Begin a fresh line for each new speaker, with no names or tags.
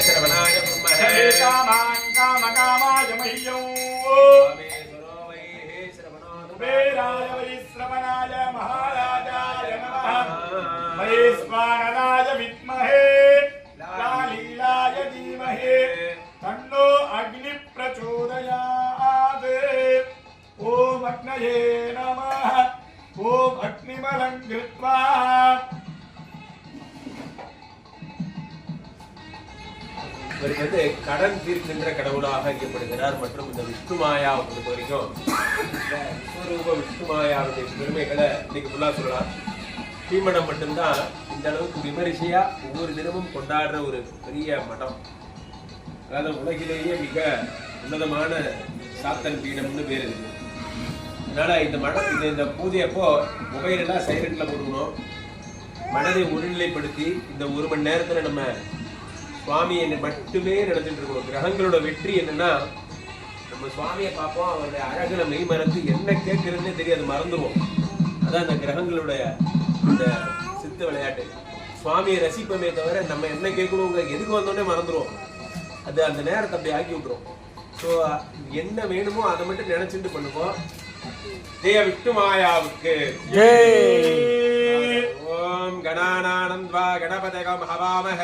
श्रवणाय ब्रह्महे कामान् कामकामाय मह्यं कामेश्वरो वै श्रवणो कुबेराय वै श्रवणाय महाराजाय नमः महेश्वराय विद्महे लालीलाय धीमहि तन्नो अग्नि प्रचोदयात् ओम अग्नये नमः ओम अग्निमलं कृत्वा இவர் வந்து கடன் தீர்க்கின்ற கடவுளாக அறியப்படுகிறார். மற்றும் இந்த விஷ்ணுமாயாவை பொறுத்த வரைக்கும் விஸ்வரூப விஷ்ணுமாயாவுடைய பெருமைகளை இன்னைக்கு ஃபுல்லா சொல்லலாம். ஸ்ரீமடம் மட்டும்தான் இந்த அளவுக்கு விமரிசையா ஒவ்வொரு தினமும் கொண்டாடுற ஒரு பெரிய மடம். அதாவது உலகிலேயே மிக உன்னதமான சாத்தன் பீடம்னு பேர் இருக்கு. அதனால இந்த மடம் இந்த பூஜையப்போ மொபைலெல்லாம் சைலண்ட்ல போடணும். மனதை ஒருநிலைப்படுத்தி இந்த 1 மணி நேரத்துல நம்ம சுவாமியை மட்டுமே நடத்திட்டு இருக்கோம். கிரகங்களோட வெற்றி என்னன்னா நம்ம சுவாமியை பார்ப்போம், அவருடைய அழகுல மெய் மறந்து என்ன கேட்கறதுன்னே தெரியாது, மறந்துடுவோம். அதான் அந்த கிரகங்களுடைய இந்த சித்த விளையாட்டு. சுவாமியை ரசிப்பமே தவிர நம்ம என்ன கேட்கணுங்க எதுக்கு வந்தோடனே மறந்துடுவோம். அது அந்த நேரத்தை அப்படி ஆக்கி விட்டுரும். ஸோ என்ன வேணுமோ அதை மட்டும் நினைச்சுட்டு பண்ணுவோம். ஜெய விஷ்ணுமாயாவுக்கு ஓம் கணானானந்த்வா கணபதகம் ஹவாமஹ.